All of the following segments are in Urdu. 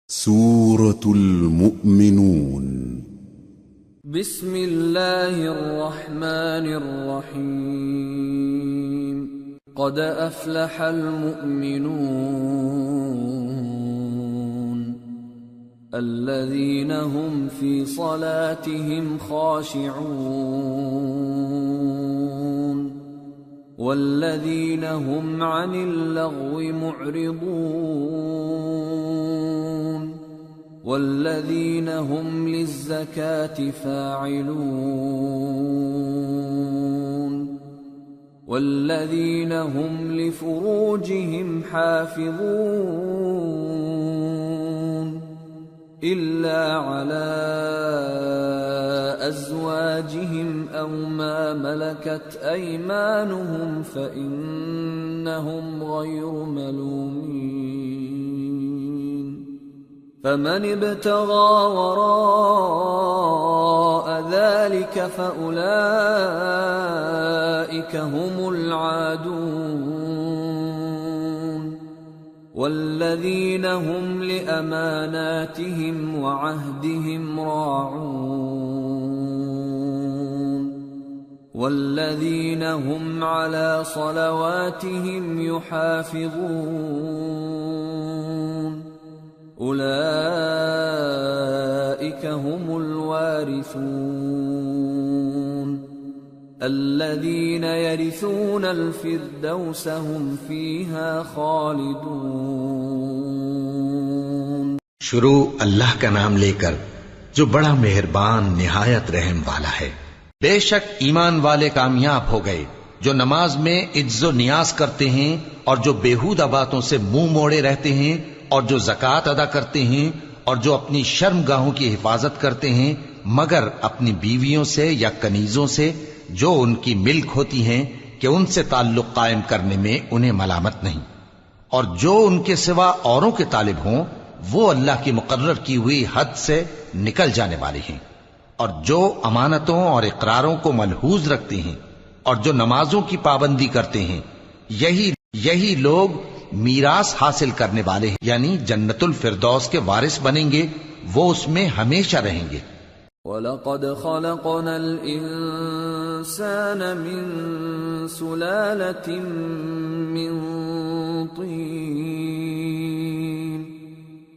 سورة المؤمنون. بسم الله الرحمن الرحيم. قد أفلح المؤمنون الذين هم في صلاتهم خاشعون والذين هم عن اللغو معرضون والذين هم للزكاة فاعلون والذين هم لفروجهم حافظون إلا على أزواجهم أو ما ملكت أيمانهم فإنهم غير ملومين فمن ابتغى وراء ذلك فأولئك هم العادون والذين هم لأماناتهم وعهدهم راعون والذين هم على صلواتهم يحافظون أولئك هم الوارثون الذين يرثون الفردوس هم فيها خالدون. شروع اللہ کا نام لے کر جو بڑا مہربان نہایت رحم والا ہے. بے شک ایمان والے کامیاب ہو گئے جو نماز میں عجز و نیاز کرتے ہیں اور جو بیہودہ باتوں سے منہ موڑے رہتے ہیں اور جو زکوٰۃ ادا کرتے ہیں اور جو اپنی شرم گاہوں کی حفاظت کرتے ہیں مگر اپنی بیویوں سے یا کنیزوں سے جو ان کی ملک ہوتی ہیں کہ ان سے تعلق قائم کرنے میں انہیں ملامت نہیں، اور جو ان کے سوا اوروں کے طالب ہوں وہ اللہ کی مقرر کی ہوئی حد سے نکل جانے والے ہیں، اور جو امانتوں اور اقراروں کو ملحوظ رکھتے ہیں اور جو نمازوں کی پابندی کرتے ہیں یہی لوگ میراث حاصل کرنے والے ہیں، یعنی جنت الفردوس کے وارث بنیں گے، وہ اس میں ہمیشہ رہیں گے. وَلَقَدْ خَلَقْنَا الْإِنسَانَ مِنْ سُلَالَةٍ مِّنْ طِينٍ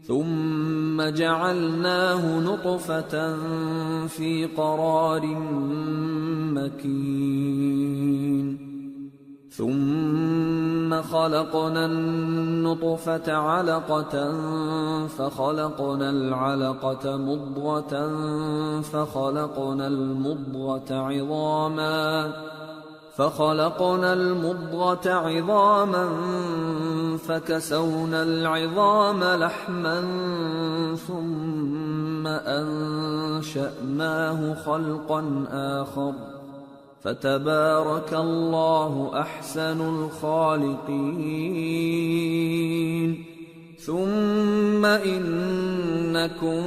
ثُمَّ جَعَلْنَاهُ نُطْفَةً فِي قَرَارٍ مَّكِينٍ ثم خلقنا النطفة علقة فخلقنا العلقة مضغة فخلقنا المضغة عظاما فكسونا العظام لحما ثم أنشأناه خلقا آخر فتبارك الله أحسن الخالقين. ثم إنكم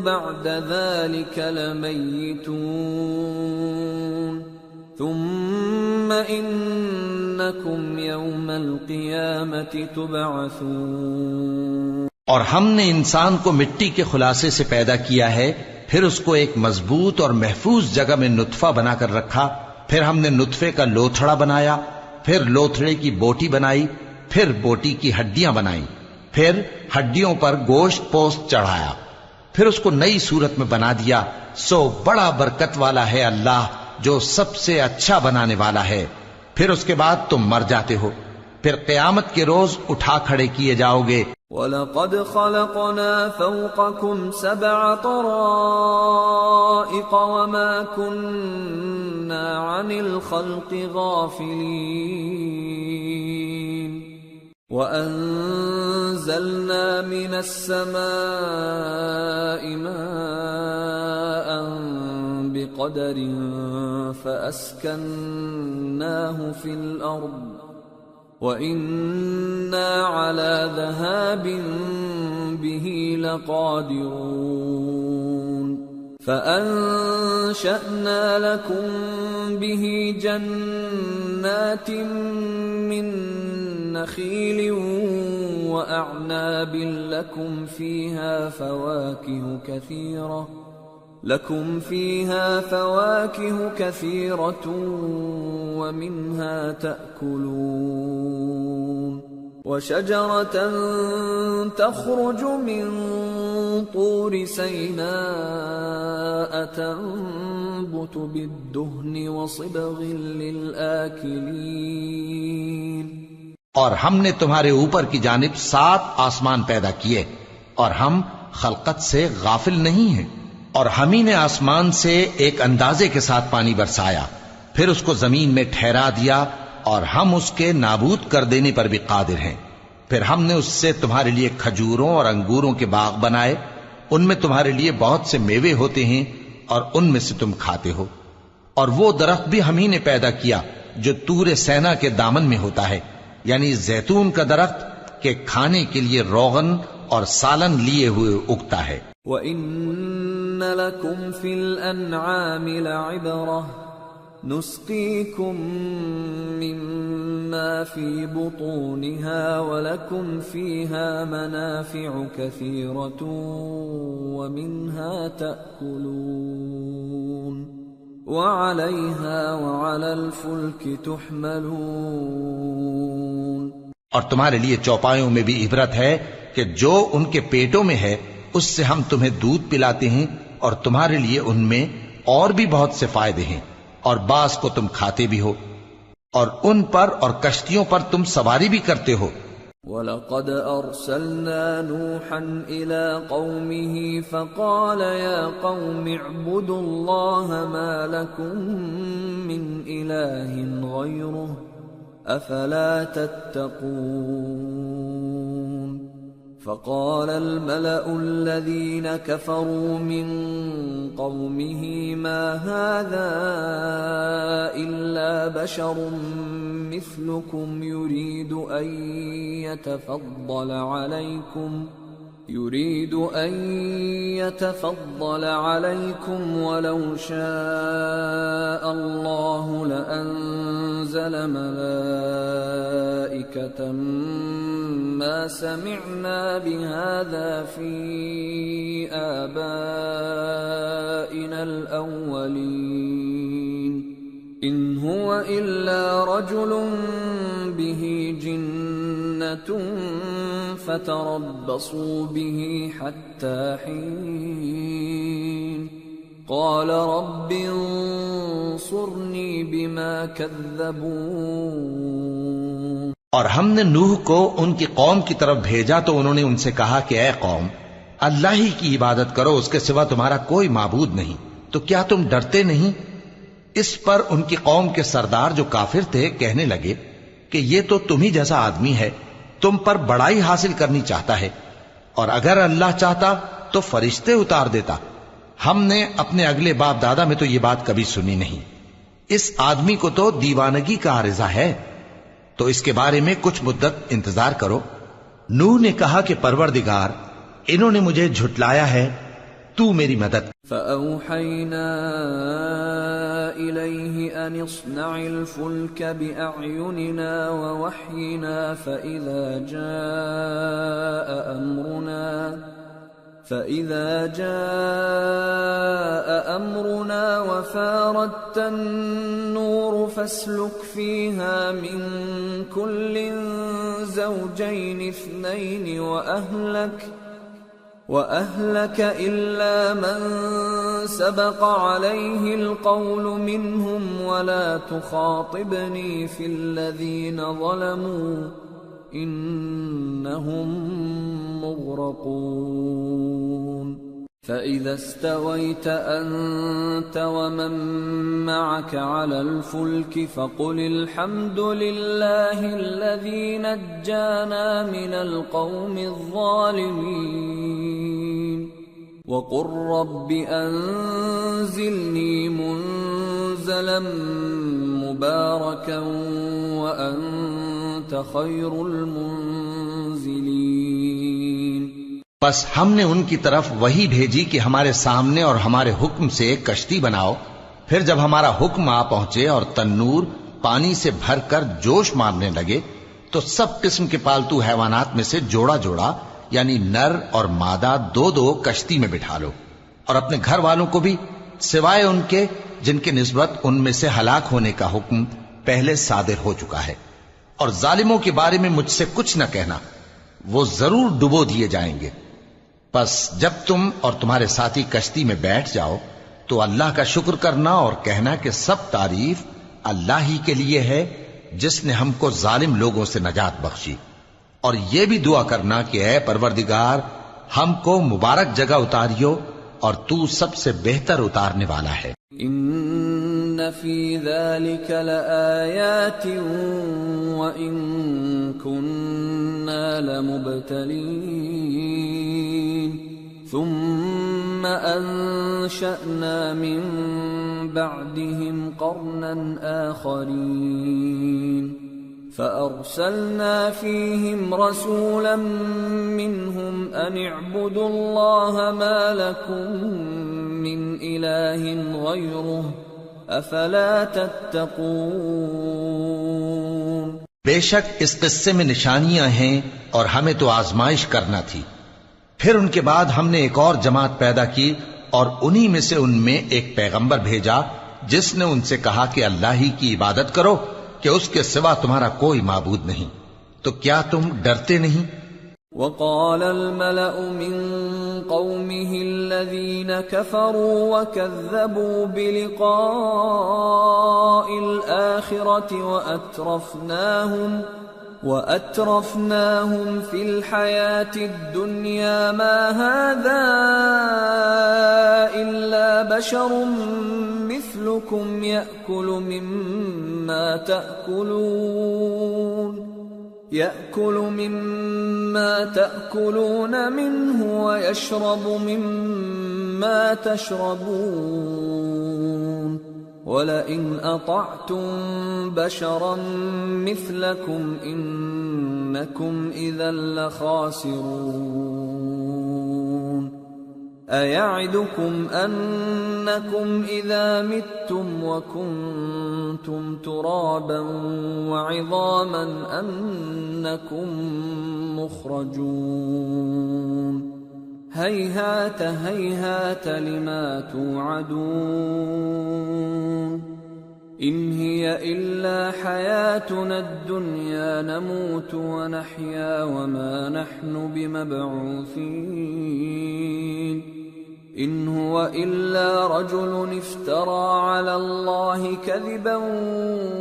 بعد ذلك لميتون ثم إنكم يوم القيامة تبعثون. اور ہم نے انسان کو مٹی کے خلاصے سے پیدا کیا ہے، پھر اس کو ایک مضبوط اور محفوظ جگہ میں نطفہ بنا کر رکھا، پھر ہم نے نطفے کا لوتھڑا بنایا، پھر لوتھڑے کی بوٹی بنائی، پھر بوٹی کی ہڈیاں بنائیں، پھر ہڈیوں پر گوشت پوست چڑھایا، پھر اس کو نئی صورت میں بنا دیا. سو بڑا برکت والا ہے اللہ جو سب سے اچھا بنانے والا ہے. پھر اس کے بعد تم مر جاتے ہو، پھر قیامت کے روز اٹھا کھڑے کیے جاؤ گے. وَلَقَدْ خَلَقْنَا فَوْقَكُمْ سَبْعَ طَرَائِقَ وَمَا كُنَّا عَنِ الْخَلْقِ غَافِلِينَ وَأَنزَلْنَا مِنَ السَّمَاءِ مَاءً بِقَدَرٍ فَأَسْكَنَّاهُ فِي الْأَرْضِ وَإِنَّا عَلَى ذَهَابٍ بِهِ لَقَادِرُونَ. فَأَنشَأْنَا لَكُم بِهِ جَنَّاتٍ مِّن نخيل وأعناب لكم فيها فواكه كثيرة ومنها تأكلون وشجرة تخرج من طور سيناء تنبت بالدهن وصبغ للآكلين اور ہم نے تمہارے اوپر کی جانب 7 آسمان پیدا کیے اور ہم خلقت سے غافل نہیں ہیں، اور ہم ہی نے آسمان سے ایک اندازے کے ساتھ پانی برسایا، پھر اس کو زمین میں ٹھہرا دیا، اور ہم اس کے نابود کر دینے پر بھی قادر ہیں۔ پھر ہم نے اس سے تمہارے لیے کھجوروں اور انگوروں کے باغ بنائے، ان میں تمہارے لیے بہت سے میوے ہوتے ہیں اور ان میں سے تم کھاتے ہو۔ اور وہ درخت بھی ہم ہی نے پیدا کیا جو طور سینا کے دامن میں ہوتا ہے، یعنی زیتون کا درخت کہ کھانے کے لیے روغن اور سالن لیے ہوئے اگتا ہے۔ وَإِنَّ لَكُمْ فِي الْأَنْعَامِ لَعِبْرَةً نُسْقِيكُم مِّمَّا فِي بُطُونِهَا وَلَكُمْ فِيهَا مَنَافِعُ كَثِيرَةٌ وَمِنْهَا تَأْكُلُونَ وَعَلَيْهَا وَعَلَى الْفُلْكِ تُحْمَلُونَ اور تمہارے لیے چوپایوں میں بھی عبرت ہے کہ جو ان کے پیٹوں میں ہے اس سے ہم تمہیں دودھ پلاتے ہیں، اور تمہارے لیے ان میں اور بھی بہت سے فائدے ہیں، اور بعض کو تم کھاتے بھی ہو، اور ان پر اور کشتیوں پر تم سواری بھی کرتے ہو۔ وَلَقَدْ أَرْسَلْنَا نُوحًا إِلَىٰ قَوْمِهِ فَقَالَ يَا قَوْمِ اعْبُدُوا اللَّهَ مَا لَكُم مِّنْ إِلَٰهٍ غَيْرُهُ أَفَلَا تَتَّقُونَ فَقَالَ الْمَلَأُ الَّذِينَ كَفَرُوا مِن قَوْمِهِ مَا هَٰذَا إِلَّا بَشَرٌ مِّثْلُكُمْ يُرِيدُ أَن يَتَفَضَّلَ عَلَيْكُمْ وَلَوْ شَاءَ اللَّهُ لَأَنزَلَ مَلَائِكَةً مَّا سَمِعْنَا بِهَٰذَا فِي آبَائِنَا الْأَوَّلِينَ إِنْ هُوَ إِلَّا رَجُلٌ بِهِ جِنَّةٌ فَتَرَبَّصُوا بِهِ حَتَّىٰ حِينٍ قَالَ رَبِّ انصُرْنِي بِمَا كَذَّبُونِ اور ہم نے نوح کو ان کی قوم کی طرف بھیجا تو انہوں نے ان سے کہا کہ اے قوم، اللہ ہی کی عبادت کرو، اس کے سوا تمہارا کوئی معبود نہیں، تو کیا تم ڈرتے نہیں؟ اس پر ان کی قوم کے سردار جو کافر تھے کہنے لگے کہ یہ تو تم ہی جیسا آدمی ہے، تم پر بڑائی حاصل کرنی چاہتا ہے، اور اگر اللہ چاہتا تو فرشتے اتار دیتا۔ ہم نے اپنے اگلے باپ دادا میں تو یہ بات کبھی سنی نہیں، اس آدمی کو تو دیوانگی کا عارضہ ہے، تو اس کے بارے میں کچھ مدت انتظار کرو۔ نوح نے کہا کہ پروردگار، انہوں نے مجھے جھٹلایا ہے، تو میری مدد۔ فَأَوْحَيْنَا إِلَيْهِ أَنِ اصْنَعِ الْفُلْكَ بِأَعْيُنِنَا وَوَحْيِنَا فَإِذَا جَاءَ أَمْرُنَا وَفَارَتِ النُّورُ فَاسْلُكْ فِيهَا مِن كُلٍّ زَوْجَيْنِ اثْنَيْنِ وَأَهْلَكَ إِلَّا مَن سَبَقَ عَلَيْهِ الْقَوْلُ مِنْهُمْ وَلَا تُخَاطِبْنِي فِي الَّذِينَ ظَلَمُوا إِنَّهُمْ مُغْرَقُونَ فَإِذَا اسْتَوَيْتَ أَنْتَ وَمَن مَّعَكَ عَلَى الْفُلْكِ فَقُلِ الْحَمْدُ لِلَّهِ الَّذِي نَجَّانَا مِنَ الْقَوْمِ الظَّالِمِينَ وَقُل رَّبِّ أَنزِلْنِي مُنزَلًا مُبَارَكًا وَأَنتَ خَيْرُ الْمُنزِلِينَ۔ بس ہم نے ان کی طرف وہی بھیجی کہ ہمارے سامنے اور ہمارے حکم سے ایک کشتی بناؤ، پھر جب ہمارا حکم آ پہنچے اور تنور پانی سے بھر کر جوش مارنے لگے تو سب قسم کے پالتو حیوانات میں سے جوڑا جوڑا یعنی نر اور مادہ دو دو کشتی میں بٹھا لو، اور اپنے گھر والوں کو بھی سوائے ان کے جن کی نسبت ان میں سے ہلاک ہونے کا حکم پہلے صادر ہو چکا ہے، اور ظالموں کے بارے میں مجھ سے کچھ نہ کہنا، وہ ضرور ڈبو دیے جائیں گے۔ پس جب تم اور تمہارے ساتھی کشتی میں بیٹھ جاؤ تو اللہ کا شکر کرنا اور کہنا کہ سب تعریف اللہ ہی کے لیے ہے جس نے ہم کو ظالم لوگوں سے نجات بخشی، اور یہ بھی دعا کرنا کہ اے پروردگار ہم کو مبارک جگہ اتاریو اور تو سب سے بہتر اتارنے والا ہے۔ ان فی ذلک لآیات وان کننا لمبتلین ثم انشأنا من بعدهم قرنا آخرین فأرسلنا فيهم رسولا منهم أن اعبدوا الله ما لكم من إله غيره أفلا تتقون۔ بے شک اس قصے میں نشانیاں ہیں اور ہمیں تو آزمائش کرنا تھی، پھر ان کے بعد ہم نے ایک اور جماعت پیدا کی اور انہی میں سے ان میں ایک پیغمبر بھیجا جس نے ان سے کہا کہ اللہ ہی کی عبادت کرو کہ اس کے سوا تمہارا کوئی معبود نہیں، تو کیا تم ڈرتے نہیں؟ وقال الملأ من قومه الذين كفروا وكذبوا بلقاء الآخرة وأترفناهم في الحياة الدنيا ما هذا إلا بشر مثلكم يأكل مما تأكلون منه ويشرب مما تشربون ولئن أطعتم بشرا مثلكم إنكم إذا لخاسرون أيعدكم أنكم إذا متم وكنتم ترابا وعظاما أنكم مخرجون هيهات هيهات لما توعدون إن هي إلا حياتنا الدنيا نموت ونحيا وما نحن بمبعوثين إن هو إلا رجل افترى على الله كذبا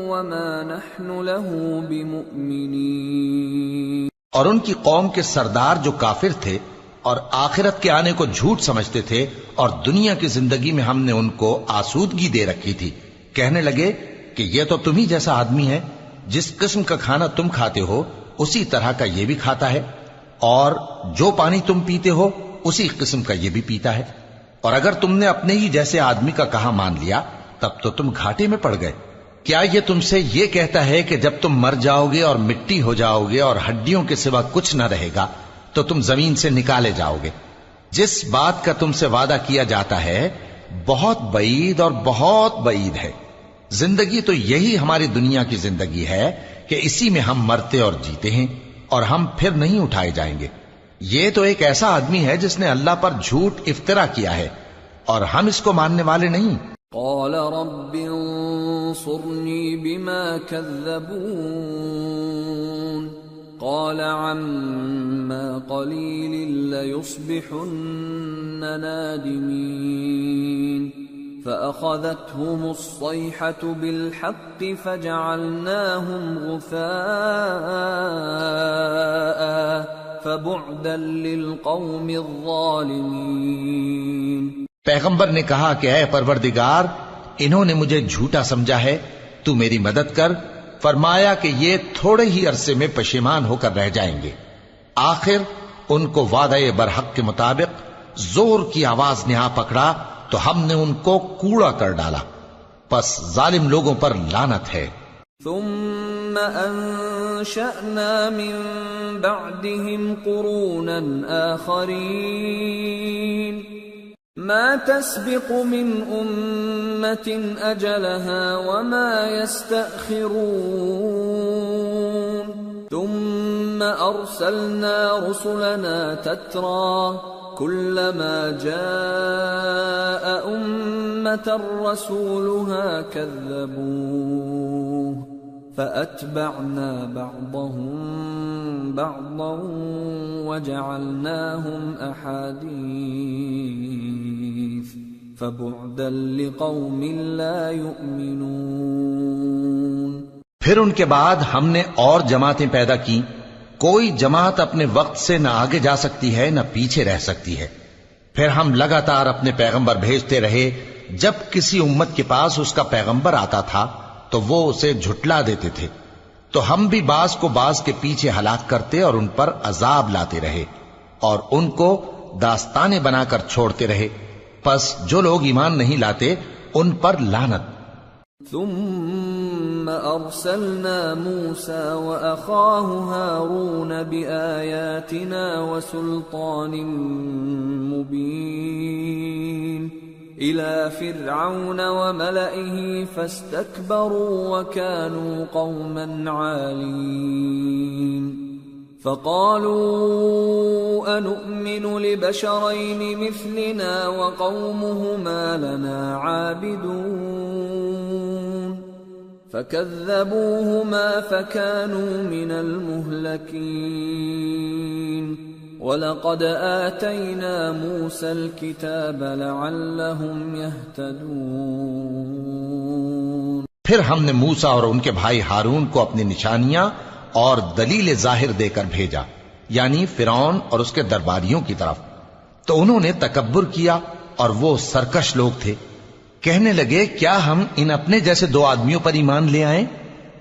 وما نحن له بمؤمنين۔ اور ان کی قوم کے سردار جو کافر تھے اور آخرت کے آنے کو جھوٹ سمجھتے تھے اور دنیا کی زندگی میں ہم نے ان کو آسودگی دے رکھی تھی، کہنے لگے کہ یہ تو تم ہی جیسا آدمی ہے، جس قسم کا کھانا تم کھاتے ہو اسی طرح کا یہ بھی کھاتا ہے، اور جو پانی تم پیتے ہو اسی قسم کا یہ بھی پیتا ہے، اور اگر تم نے اپنے ہی جیسے آدمی کا کہا مان لیا تب تو تم گھاٹے میں پڑ گئے۔ کیا یہ تم سے یہ کہتا ہے کہ جب تم مر جاؤ گے اور مٹی ہو جاؤ گے اور ہڈیوں کے سوا کچھ نہ رہے گا تو تم زمین سے نکالے جاؤ گے؟ جس بات کا تم سے وعدہ کیا جاتا ہے بہت بعید اور بہت بعید ہے۔ زندگی تو یہی ہماری دنیا کی زندگی ہے کہ اسی میں ہم مرتے اور جیتے ہیں اور ہم پھر نہیں اٹھائے جائیں گے۔ یہ تو ایک ایسا آدمی ہے جس نے اللہ پر جھوٹ افطرا کیا ہے اور ہم اس کو ماننے والے نہیں۔ قال رب انصرنی بما كذبون قال عما قلیل لیصبحن نادمین فأخذتهم الصيحة بالحق فجعلناهم غثاء فبعدا للقوم الظالمين۔ پیغمبر نے کہا کہ اے پروردگار انہوں نے مجھے جھوٹا سمجھا ہے، تو میری مدد کر۔ فرمایا کہ یہ تھوڑے ہی عرصے میں پشیمان ہو کر رہ جائیں گے۔ آخر ان کو وعدہ برحق کے مطابق زور کی آواز نے آ پکڑا تو ہم نے ان کو کوڑا کر ڈالا، پس ظالم لوگوں پر لعنت ہے۔ ثم انشأنا من بعدهم قرونا آخرین ما تسبق من أمة أجلها وما يستأخرون ثم أرسلنا رسلنا تترى كلما جاء أمة رسولها كذبوه فأتبعنا بعضهم بعضا وجعلناهم أحاديث فبعدا لقوم لا يؤمنون۔ پھر ان کے بعد ہم نے اور جماعتیں پیدا کی، کوئی جماعت اپنے وقت سے نہ آگے جا سکتی ہے نہ پیچھے رہ سکتی ہے۔ پھر ہم لگاتار اپنے پیغمبر بھیجتے رہے، جب کسی امت کے پاس اس کا پیغمبر آتا تھا تو وہ اسے جھٹلا دیتے تھے، تو ہم بھی بعض کو بعض کے پیچھے ہلاک کرتے اور ان پر عذاب لاتے رہے اور ان کو داستانیں بنا کر چھوڑتے رہے۔ پس جو لوگ ایمان نہیں لاتے ان پر لعنت۔ ثم أرسلنا موسى وأخاه هارون بآياتنا وسلطان مبين إلى فرعون وملئه فاستكبروا وكانوا قوما عالين فقالوا أنؤمن لبشرين مثلنا وقومهما لنا عابدون فكذبوهما فكانوا من المهلكين وَلَقَدْ آتَيْنَا مُوسَى الْكِتَابَ لَعَلَّهُمْ يَهْتَدُونَ۔ پھر ہم نے موسیٰ اور ان کے بھائی ہارون کو اپنی نشانیاں اور دلیل ظاہر دے کر بھیجا، یعنی فرعون اور اس کے درباریوں کی طرف، تو انہوں نے تکبر کیا اور وہ سرکش لوگ تھے۔ کہنے لگے کیا ہم ان اپنے جیسے دو آدمیوں پر ایمان لے آئیں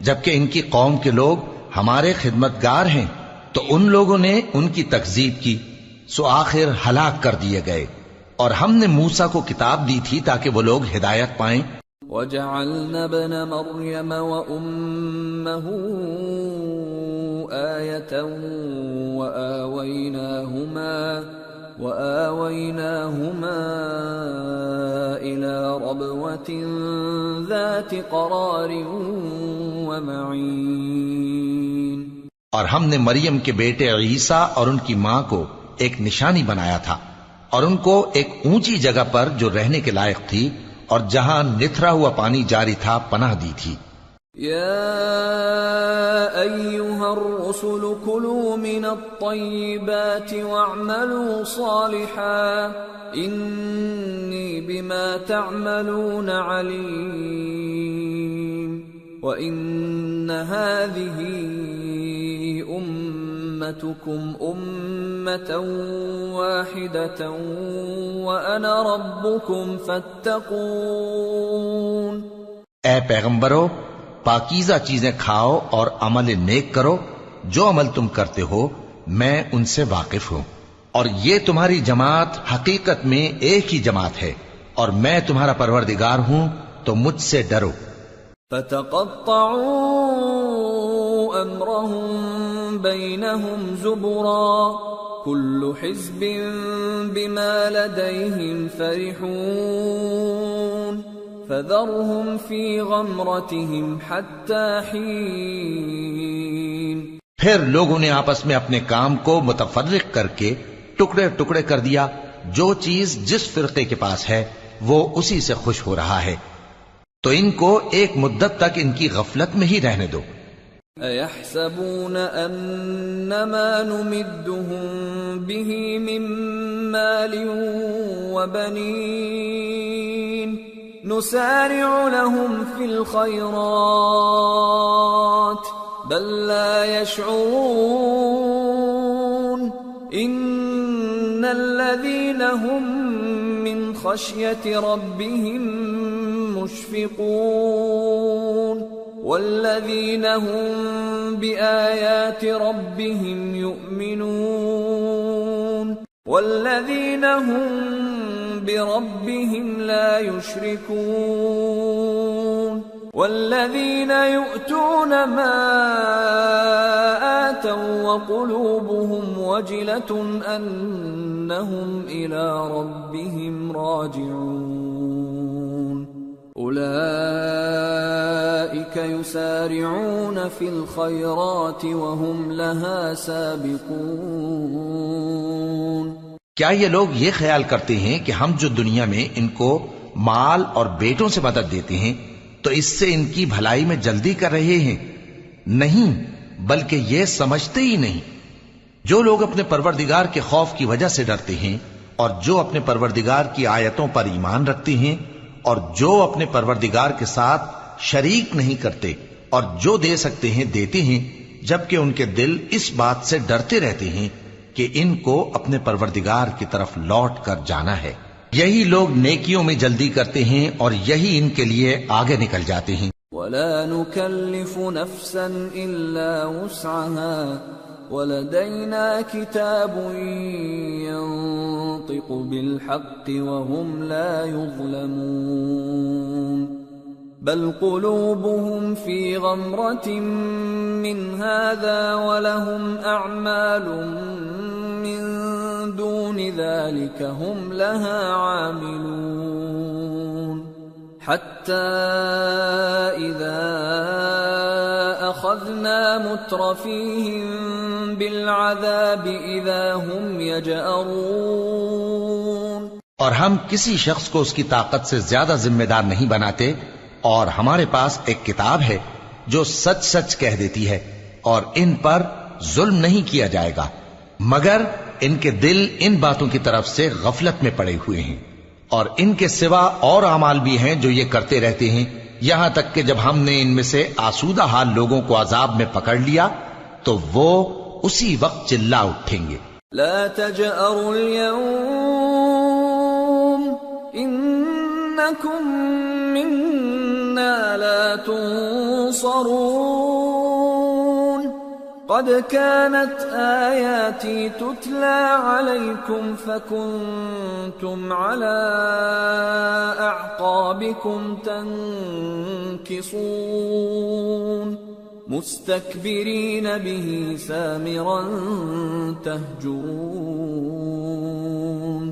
جبکہ ان کی قوم کے لوگ ہمارے خدمتگار ہیں؟ تو ان لوگوں نے ان کی تکذیب کی، سو آخر ہلاک کر دیے گئے۔ اور ہم نے موسیٰ کو کتاب دی تھی تاکہ وہ لوگ ہدایت پائیں۔ وَجَعَلْنَا ابْنَ مَرْيَمَ وَأُمَّهُ آيَةً وَآوَيْنَاهُمَا إِلَى رَبْوَةٍ ذَاتِ قَرَارٍ وَمَعِينٍ۔ اور ہم نے مریم کے بیٹے عیسیٰ اور ان کی ماں کو ایک نشانی بنایا تھا اور ان کو ایک اونچی جگہ پر جو رہنے کے لائق تھی اور جہاں نتھرا ہوا پانی جاری تھا پناہ دی تھی۔ یا ایھا الرسل کلوا من الطیبات واعملوا صالحا انی بما تعملون علیم وَإِنَّ هَذِهِ أُمَّتُكُمْ أُمَّةً وَاحِدَةً وَأَنَا رَبُّكُمْ فَاتَّقُونِ۔ اے پیغمبرو، پاکیزہ چیزیں کھاؤ اور عمل نیک کرو، جو عمل تم کرتے ہو میں ان سے واقف ہوں، اور یہ تمہاری جماعت حقیقت میں ایک ہی جماعت ہے اور میں تمہارا پروردگار ہوں، تو مجھ سے ڈرو۔ فَتَقَطَّعُوا أَمْرَهُمْ بَيْنَهُمْ زُبُرًا كُلُّ حِزْبٍ بِمَا لَدَيْهِمْ فَرِحُونَ فَذَرْهُمْ فِي غَمْرَتِهِمْ حَتَّى حِينٍ۔ پھر لوگوں نے آپس میں اپنے کام کو متفرق کر کے ٹکڑے ٹکڑے کر دیا، جو چیز جس فرقے کے پاس ہے وہ اسی سے خوش ہو رہا ہے، تو ان کو ایک مدت تک ان کی غفلت میں ہی رہنے دو۔ أَيَحْسَبُونَ أَنَّمَا نُمِدُّهُم بِهِ مِن مَّالٍ وَبَنِينَ نُسَارِعُ لَهُمْ فِي الْخَيْرَاتِ بَل لَّا يَشْعُرُونَ إِنَّ الَّذِينَ هُم مِّنْ خَشْيَةِ رَبِّهِم مشفقون والذین هم بآیات ربهم یؤمنون والذین هم بربهم لا یشرکون والذین یؤتون ما آتوا وقلوبهم وجلة أنهم إلى ربهم راجعون۔ أولئك أولئك يسارعون في الخيرات وهم لها سابقون۔ کیا یہ لوگ یہ خیال کرتے ہیں کہ ہم جو دنیا میں ان کو مال اور بیٹوں سے مدد دیتے ہیں تو اس سے ان کی بھلائی میں جلدی کر رہے ہیں؟ نہیں، بلکہ یہ سمجھتے ہی نہیں۔ جو لوگ اپنے پروردگار کے خوف کی وجہ سے ڈرتے ہیں اور جو اپنے پروردگار کی آیتوں پر ایمان رکھتے ہیں اور جو اپنے پروردگار کے ساتھ شریک نہیں کرتے اور جو دے سکتے ہیں دیتے ہیں، جبکہ ان کے دل اس بات سے ڈرتے رہتے ہیں کہ ان کو اپنے پروردگار کی طرف لوٹ کر جانا ہے، یہی لوگ نیکیوں میں جلدی کرتے ہیں اور یہی ان کے لیے آگے نکل جاتے ہیں۔ ولا نكلف نفسا إلا وسعها ولدينا كتاب ينطق بالحق وهم لا يظلمون بل قلوبهم في غمرة من هذا ولهم أعمال من دون ذلك هم لها عاملون حتى إذا أخذنا مترفيهم بالعذاب إذا هم يجأرون۔ اور ہم کسی شخص کو اس کی طاقت سے زیادہ ذمہ دار نہیں بناتے، اور ہمارے پاس ایک کتاب ہے جو سچ سچ کہہ دیتی ہے، اور ان پر ظلم نہیں کیا جائے گا، مگر ان کے دل ان باتوں کی طرف سے غفلت میں پڑے ہوئے ہیں، اور ان کے سوا اور اعمال بھی ہیں جو یہ کرتے رہتے ہیں، یہاں تک کہ جب ہم نے ان میں سے آسودہ حال لوگوں کو عذاب میں پکڑ لیا تو وہ اسی وقت چلا اٹھیں گے۔ لا تجأروا اليوم إنكم منا لا تنصرون قد كانت آياتي تتلى عليكم فكنتم على أعقابكم تنكصون مستكبرين به سامرا تهجرون۔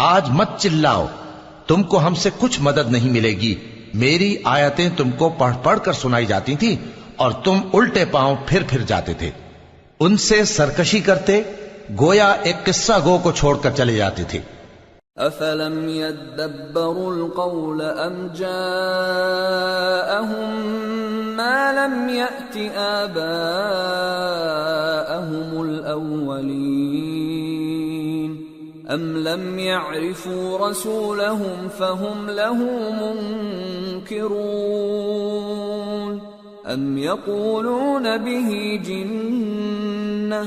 آج مت چلاؤ، تم کو ہم سے کچھ مدد نہیں ملے گی، میری آیتیں تم کو پڑھ پڑھ کر سنائی جاتی تھی اور تم الٹے پاؤں پھر پھر جاتے تھے، ان سے سرکشی کرتے گویا ایک قصہ گو کو چھوڑ کر چلے جاتے تھے۔ افلم يدبروا القول ام جاءهم ما لم يأت آباءهم الأولين ام لم يعرفوا رسولهم فهم له منكرون ام يقولون به جنة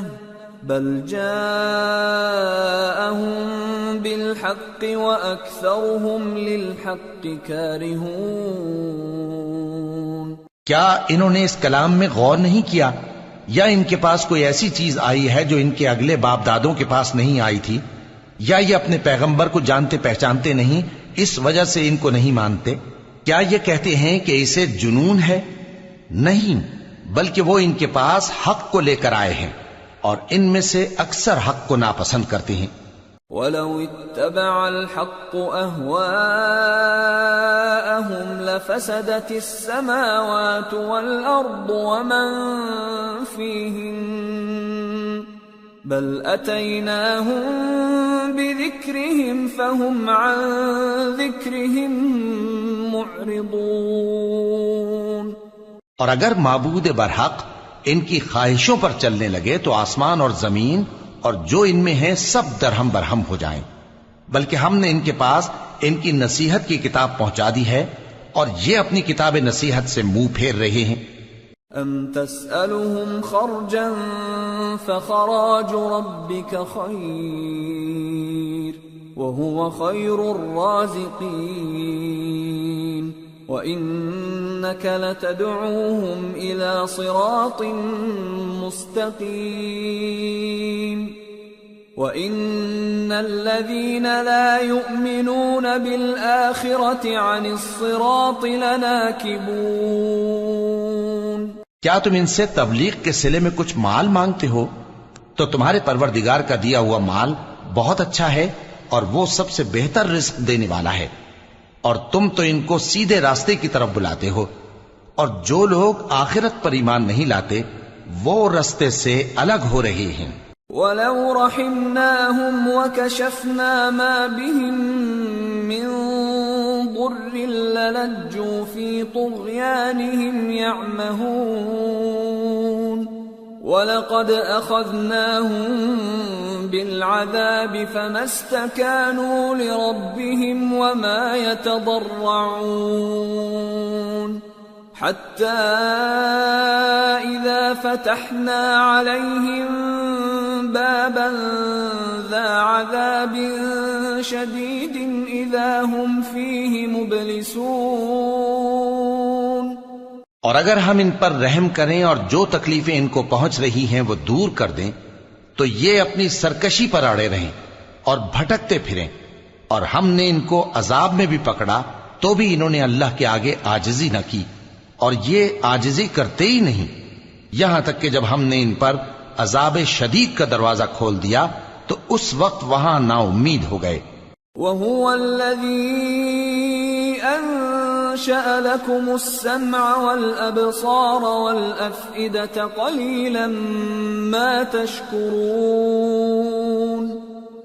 بل جاءهم بالحق وأكثرهم للحق كارهون۔ کیا انہوں نے اس کلام میں غور نہیں کیا، یا ان کے پاس کوئی ایسی چیز آئی ہے جو ان کے اگلے باپ دادوں کے پاس نہیں آئی تھی، یا یہ اپنے پیغمبر کو جانتے پہچانتے نہیں اس وجہ سے ان کو نہیں مانتے؟ کیا یہ کہتے ہیں کہ اسے جنون ہے؟ نہیں، بلکہ وہ ان کے پاس حق کو لے کر آئے ہیں اور ان میں سے اکثر حق کو ناپسند کرتے ہیں۔ وَلَوِ اتَّبَعَ الْحَقُّ أَهْوَاءَهُمْ لَفَسَدَتِ السَّمَاوَاتُ وَالْأَرْضُ وَمَنْ فِيهِنَّ بَلْ أَتَيْنَاهُمْ بِذِكْرِهِمْ فَهُمْ عَنْ ذِكْرِهِمْ مُعْرِضُونَ۔ اور اگر معبود برحق ان کی خواہشوں پر چلنے لگے تو آسمان اور زمین اور جو ان میں ہیں سب درہم برہم ہو جائیں، بلکہ ہم نے ان کے پاس ان کی نصیحت کی کتاب پہنچا دی ہے اور یہ اپنی کتاب نصیحت سے منہ پھیر رہے ہیں۔ ام تسألهم خرجا فخراج ربك خير وهو خير الرازقين وإنك لتدعوهم إلى صراط مستقيم وإن الذين لا يؤمنون بالآخرة عن الصراط لناكبون۔ کیا تم ان سے تبلیغ کے صلے میں کچھ مال مانگتے ہو؟ تو تمہارے پروردگار کا دیا ہوا مال بہت اچھا ہے اور وہ سب سے بہتر رزق دینے والا ہے، اور تم تو ان کو سیدھے راستے کی طرف بلاتے ہو، اور جو لوگ آخرت پر ایمان نہیں لاتے وہ رستے سے الگ ہو رہے ہیں. وَلَوْ رَحِمْنَاهُمْ وَكَشَفْنَا مَا بِهِمْ مِنْ ضُرٍّ لَلَجُّوا فِي طُغْيَانِهِمْ يَعْمَهُونَ وَلَقَدْ أَخَذْنَاهُمْ بِالْعَذَابِ فَمَا اسْتَكَانُوا لِرَبِّهِمْ وَمَا يَتَضَرَّعُونَ حَتَّى إِذَا فَتَحْنَا عَلَيْهِمْ بَابًا ذَا عَذَابٍ شَدِيدٍ إِذَا هُمْ فِيهِ مُبْلِسُونَ. اور اگر ہم ان پر رحم کریں اور جو تکلیفیں ان کو پہنچ رہی ہیں وہ دور کر دیں تو یہ اپنی سرکشی پر اڑے رہیں اور بھٹکتے پھریں، اور ہم نے ان کو عذاب میں بھی پکڑا تو بھی انہوں نے اللہ کے آگے عاجزی نہ کی، اور یہ عاجزی کرتے ہی نہیں، یہاں تک کہ جب ہم نے ان پر عذاب شدید کا دروازہ کھول دیا تو اس وقت وہاں نا امید ہو گئے. وَهُوَ الَّذِي أَنشَأَ لَكُمُ السَّمْعَ وَالْأَبْصَارَ وَالْأَفْئِدَةَ قَلِيلًا مَا تَشْكُرُونَ.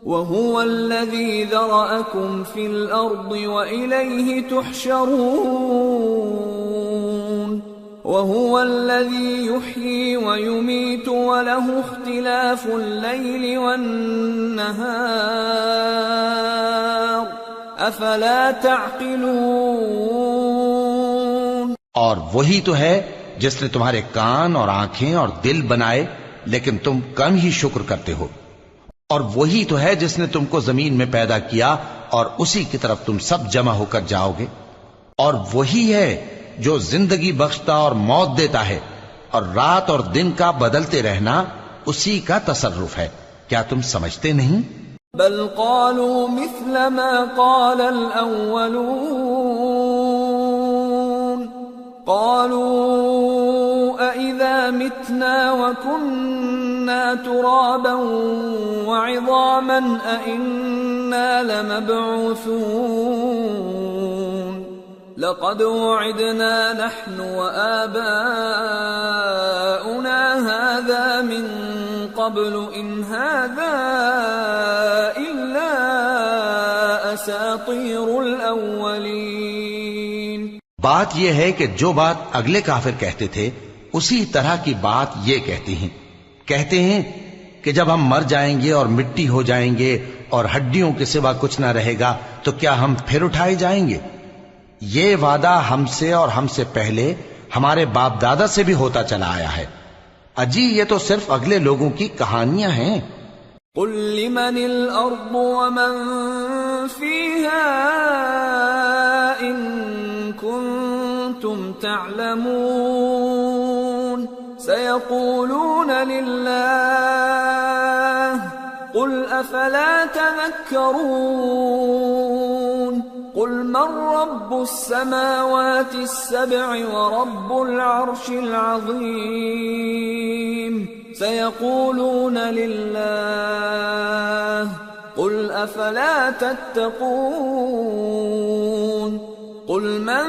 وَهُوَ الَّذِي ذَرَأَكُمْ فِي الْأَرْضِ وَإِلَيْهِ تُحْشَرُونَ. وَهُوَ الَّذِي يُحْيِي وَيُمِيتُ وَلَهُ اخْتِلَافُ اللَّيْلِ وَالنَّهَارِ أَفَلَا تَعْقِلُونَ. اور وہی تو ہے جس نے تمہارے کان اور آنکھیں اور دل بنائے لیکن تم کم ہی شکر کرتے ہو، اور وہی تو ہے جس نے تم کو زمین میں پیدا کیا اور اسی کی طرف تم سب جمع ہو کر جاؤ گے، اور وہی ہے جو زندگی بخشتا اور موت دیتا ہے، اور رات اور دن کا بدلتے رہنا اسی کا تصرف ہے. کیا تم سمجھتے نہیں؟ بل قالوا مثل ما قال الأولون قالوا أإذا متنا وكنا ترابا وعظاما أإنا لمبعوثون لقد وعدنا نحن وآباؤنا هذا من قبل إن هذا إلا أساطير الأولين. بات یہ ہے کہ جو بات اگلے کافر کہتے تھے اسی طرح کی بات یہ کہتے ہیں کہ جب ہم مر جائیں گے اور مٹی ہو جائیں گے اور ہڈیوں کے سوا کچھ نہ رہے گا تو کیا ہم پھر اٹھائے جائیں گے؟ یہ وعدہ ہم سے اور ہم سے پہلے ہمارے باپ دادا سے بھی ہوتا چلا آیا ہے. اجی یہ تو صرف اگلے لوگوں کی کہانیاں ہیں. قل لمن الأرض ومن فيها إن كنتم تعلمون سيقولون لله قل أفلا تذكرون قل من رب السماوات السبع ورب العرش العظيم سيقولون لله قل أفلا تتقون قل من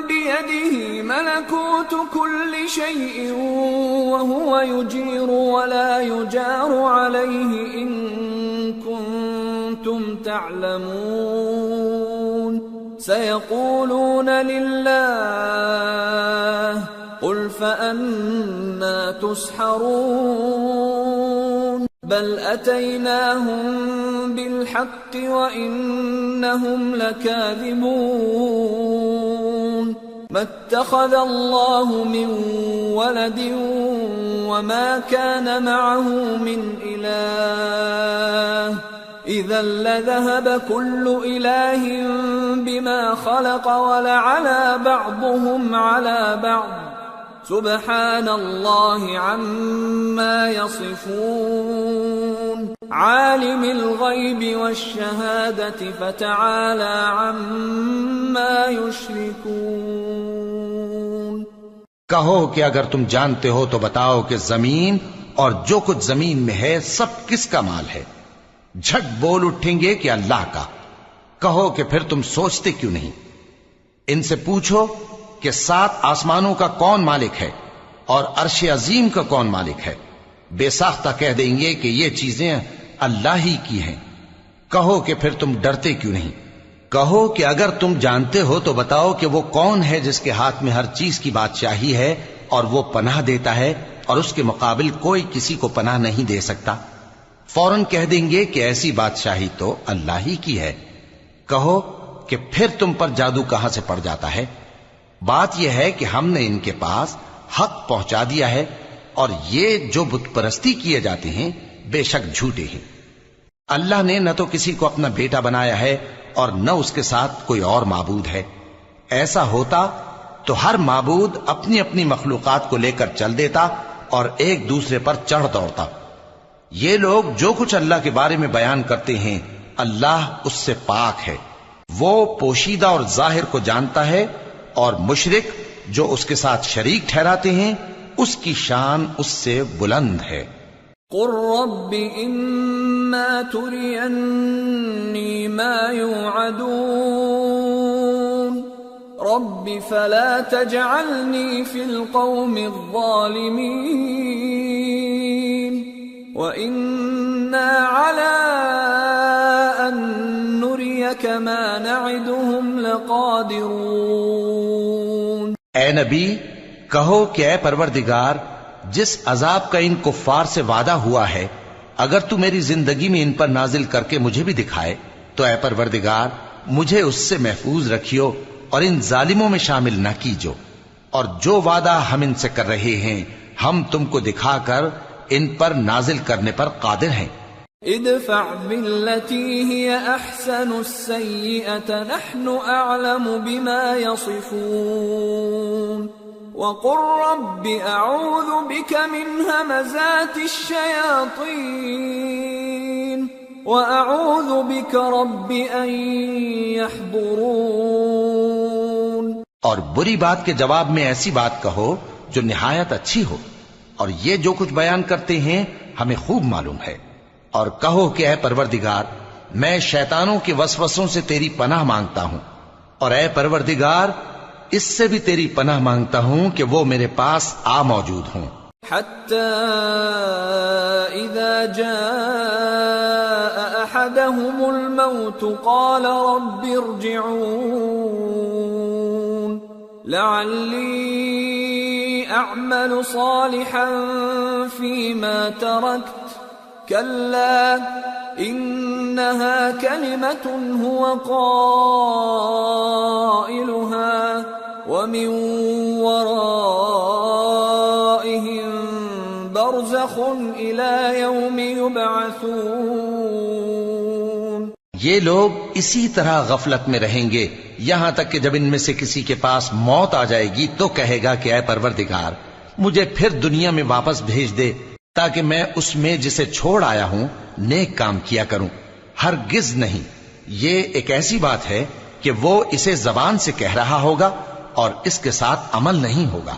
بيده ملكوت كل شيء وهو يجير ولا يجار عليه إن كنتم تعلمون سيقولون لله قل فأنا تسحرون بل أتيناهم بالحق وإنهم لكاذبون ما اتخذ الله من ولد وما كان معه من إله إذا لذهب كل إله بما خلق ولعلى بعضهم على بعض سبحان الله عما يصفون عالم الغيب والشهادة فتعالى عما يشركون. کہو کہ اگر تم جانتے ہو تو بتاؤ کہ زمین اور جو کچھ زمین میں ہے سب کس کا مال ہے؟ جھٹ بول اٹھیں گے کہ اللہ کا. کہو کہ پھر تم سوچتے کیوں نہیں؟ ان سے پوچھو کہ 7 آسمانوں کا کون مالک ہے اور عرش عظیم کا کون مالک ہے؟ بے ساختہ کہہ دیں گے کہ یہ چیزیں اللہ ہی کی ہیں۔ کہو کہ پھر تم ڈرتے کیوں نہیں؟ کہو کہ اگر تم جانتے ہو تو بتاؤ کہ وہ کون ہے جس کے ہاتھ میں ہر چیز کی بادشاہی ہے اور وہ پناہ دیتا ہے اور اس کے مقابل کوئی کسی کو پناہ نہیں دے سکتا۔ فوراً کہہ دیں گے کہ ایسی بادشاہی تو اللہ ہی کی ہے۔ کہو کہ پھر تم پر جادو کہاں سے پڑ جاتا ہے؟ بات یہ ہے کہ ہم نے ان کے پاس حق پہنچا دیا ہے، اور یہ جو بت پرستی کیے جاتے ہیں بے شک جھوٹے ہیں۔ اللہ نے نہ تو کسی کو اپنا بیٹا بنایا ہے اور نہ اس کے ساتھ کوئی اور معبود ہے۔ ایسا ہوتا تو ہر معبود اپنی اپنی مخلوقات کو لے کر چل دیتا اور ایک دوسرے پر چڑھ دوڑتا۔ یہ لوگ جو کچھ اللہ کے بارے میں بیان کرتے ہیں اللہ اس سے پاک ہے، وہ پوشیدہ اور ظاہر کو جانتا ہے، اور مشرک جو اس کے ساتھ شریک ٹھہراتے ہیں اس کی شان اس سے بلند ہے۔ قل رب اما ترینی ما یوعدون رب فلا تجعلنی فی القوم الظالمین وإنا على أن نريك ما نعدهم لقادرون۔ اے نبی کہو کہ اے پروردگار، جس عذاب کا ان کفار سے وعدہ ہوا ہے اگر تو میری زندگی میں ان پر نازل کر کے مجھے بھی دکھائے تو اے پروردگار مجھے اس سے محفوظ رکھیو اور ان ظالموں میں شامل نہ کیجو، اور جو وعدہ ہم ان سے کر رہے ہیں ہم تم کو دکھا کر ان پر نازل کرنے پر قادر ہیں۔ ادفع بالتي هي احسن السيئة نحن اعلم بما يصفون وقل رب اعوذ بك من همزات الشياطين واعوذ بك رب ان يحضرون۔ اور بری بات کے جواب میں ایسی بات کہو جو نہایت اچھی ہو، اور یہ جو کچھ بیان کرتے ہیں ہمیں خوب معلوم ہے۔ اور کہو کہ اے پروردگار میں شیطانوں کے وسوسوں سے تیری پناہ مانگتا ہوں، اور اے پروردگار اس سے بھی تیری پناہ مانگتا ہوں کہ وہ میرے پاس آ موجود ہوں۔ حتى اذا جاء احدهم الموت قال رب ارجعون لعلی اعمل صالحا فيما تركت كلا إنها كلمة هو قائلها ومن ورائهم برزخ إلى يوم يبعثون۔ یہ لوگ اسی طرح غفلت میں رہیں گے یہاں تک کہ جب ان میں سے کسی کے پاس موت آ جائے گی تو کہے گا کہ اے پروردگار مجھے پھر دنیا میں واپس بھیج دے تاکہ میں اس میں جسے چھوڑ آیا ہوں نیک کام کیا کروں۔ ہرگز نہیں، یہ ایک ایسی بات ہے کہ وہ اسے زبان سے کہہ رہا ہوگا اور اس کے ساتھ عمل نہیں ہوگا،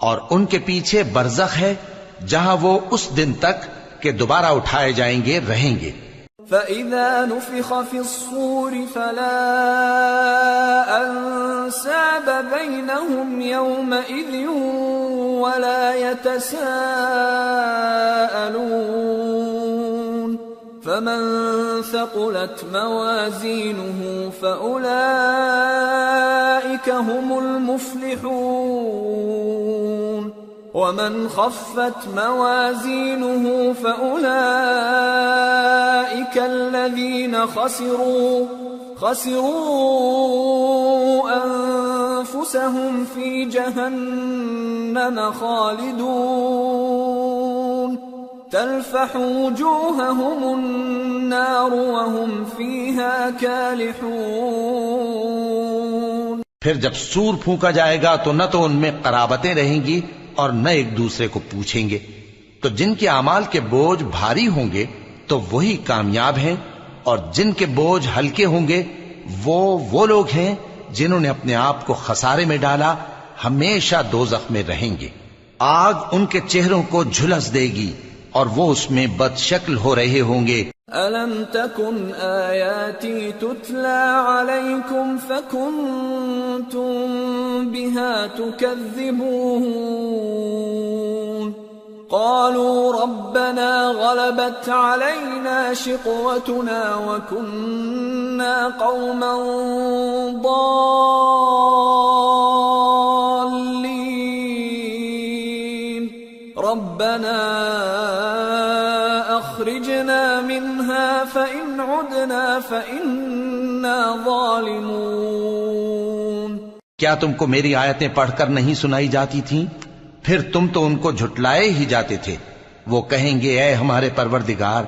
اور ان کے پیچھے برزخ ہے جہاں وہ اس دن تک کہ دوبارہ اٹھائے جائیں گے رہیں گے۔ فَإِذَا نُفِخَ فِي الصُّورِ فَلَا أَنْسَابَ بَيْنَهُمْ يَوْمَئِذٍ وَلَا يَتَسَاءَلُونَ فَمَنْ ثَقُلَتْ مَوَازِينُهُ فَأُولَئِكَ هُمُ الْمُفْلِحُونَ وَمَنْ خَفَّتْ مَوَازِينُهُ فَأُولَئِكَ الَّذِينَ خَسِرُوا أَنفُسَهُمْ فِي جَهَنَّمَ خَالِدُونَ تَلْفَحُ وُجُوهَهُمُ النَّارُ وَهُمْ فِيهَا كَالِحُونَ۔ پھر جب سور پھونکا جائے گا تو نہ تو ان میں قرابتیں رہیں گی اور نہ ایک دوسرے کو پوچھیں گے، تو جن کے اعمال کے بوجھ بھاری ہوں گے تو وہی کامیاب ہیں، اور جن کے بوجھ ہلکے ہوں گے وہ لوگ ہیں جنہوں نے اپنے آپ کو خسارے میں ڈالا، ہمیشہ دوزخ میں رہیں گے۔ آگ ان کے چہروں کو جھلس دے گی اور وہ اس میں بد شکل ہو رہے ہوں گے أَلَمْ تَكُنْ آيَاتِي تُتْلَى عَلَيْكُمْ فَكُنْتُمْ بِهَا تُكَذِّبُونَ قالوا ربنا غلبت علينا شقوتنا وكنا قوما ضالين ربنا أخرجنا منها فإن عدنا فإنا ظالمون کیا تم کو میری آیتیں پڑھ کر نہیں سنائی جاتی تھیں؟ پھر تم تو ان کو جھٹلائے ہی جاتے تھے۔ وہ کہیں گے اے ہمارے پروردگار،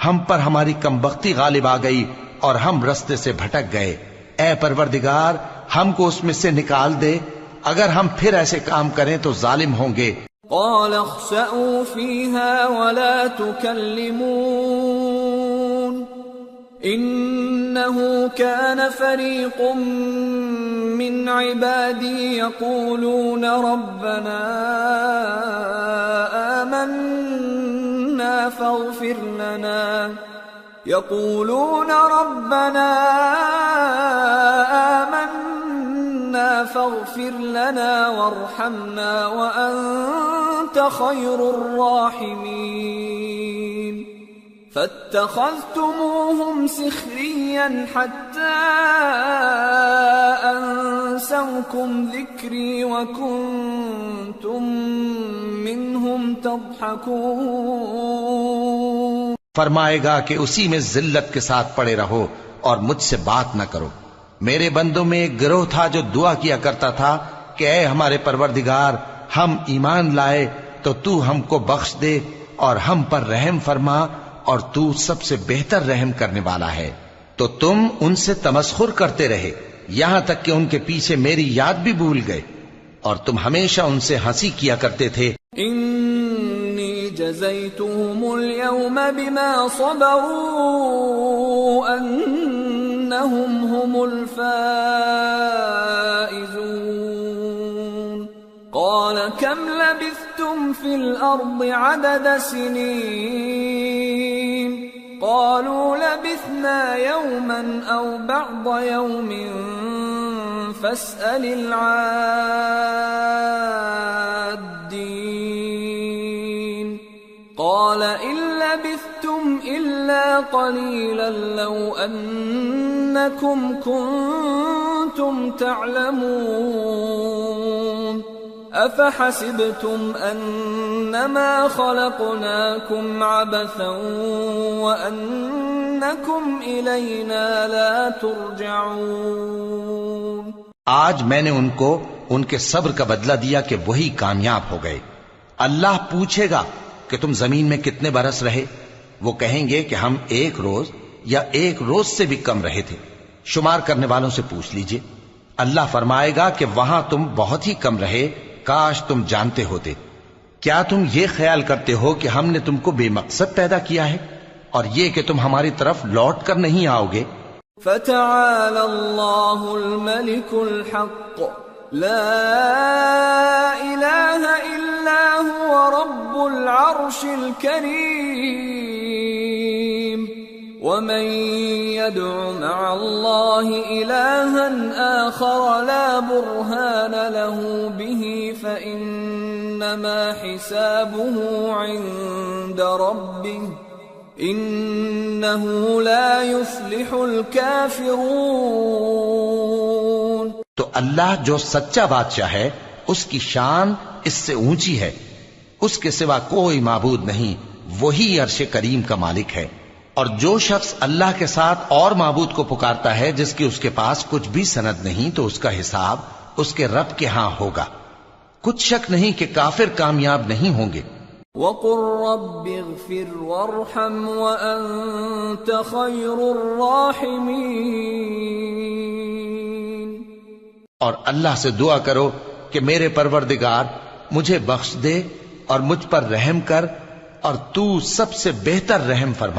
ہم پر ہماری کمبختی غالب آ گئی اور ہم رستے سے بھٹک گئے، اے پروردگار ہم کو اس میں سے نکال دے، اگر ہم پھر ایسے کام کریں تو ظالم ہوں گے۔ قال اخسئوا فيها ولا تكلمون إنه كان فريق من عبادي يقولون ربنا آمنا فاغفر لنا وارحمنا وأنت خير الراحمين فاتخذتموهم سخريا حتى أنسوكم ذكري وكنتم منهم تضحكون فرمائے گا کہ اسی میں ذلت کے ساتھ پڑے رہو اور مجھ سے بات نہ کرو۔ میرے بندوں میں ایک گروہ تھا جو دعا کیا کرتا تھا کہ اے ہمارے پروردگار ہم ایمان لائے تو تو ہم کو بخش دے اور ہم پر رحم فرما اور تو سب سے بہتر رحم کرنے والا ہے۔ تو تم ان سے تمسخر کرتے رہے یہاں تک کہ ان کے پیچھے میری یاد بھی بھول گئے اور تم ہمیشہ ان سے ہنسی کیا کرتے تھے۔ انی جزیتهم اليوم بما صبروا انہم هم الفائزون قال كم لبثتم في الأرض عدد سنين قالوا لبثنا يوما أو بعض يوم فاسأل العادين قال إن لبثتم إلا قليلا لو أنكم كنتم تعلمون أفحسبتم أنما خلقناكم عبثا وأنكم إلينا لا ترجعون آج میں نے ان کو ان کے صبر کا بدلہ دیا کہ وہی کامیاب ہو گئے۔ اللہ پوچھے گا کہ تم زمین میں کتنے برس رہے؟ وہ کہیں گے کہ ہم ایک روز یا ایک روز سے بھی کم رہے تھے، شمار کرنے والوں سے پوچھ لیجئے۔ اللہ فرمائے گا کہ وہاں تم بہت ہی کم رہے، کاش تم جانتے ہوتے۔ کیا تم یہ خیال کرتے ہو کہ ہم نے تم کو بے مقصد پیدا کیا ہے اور یہ کہ تم ہماری طرف لوٹ کر نہیں آؤ گے؟ فتعالى الله الملك الحق لا إله إلا هو رب العرش الكريم ومن يدع مع الله إلها آخر لا برهان له به فإنما حسابه عند ربه إنه لا يفلح الكافرون۔ تو اللہ جو سچا بادشاہ ہے اس کی شان اس سے اونچی ہے، اس کے سوا کوئی معبود نہیں، وہی عرش کریم کا مالک ہے۔ اور جو شخص اللہ کے ساتھ اور معبود کو پکارتا ہے جس کی اس کے پاس کچھ بھی سند نہیں، تو اس کا حساب اس کے رب کے ہاں ہوگا۔ کچھ شک نہیں کہ کافر کامیاب نہیں ہوں گے۔ وَقُلْ رَبِّ اغْفِرْ وَارْحَمْ وَأَنْتَ خَيْرُ الرَّاحِمِينَ۔ اور اللہ سے دعا کرو کہ میرے پروردگار مجھے بخش دے اور مجھ پر رحم کر اور تو سب سے بہتر رحم فرما۔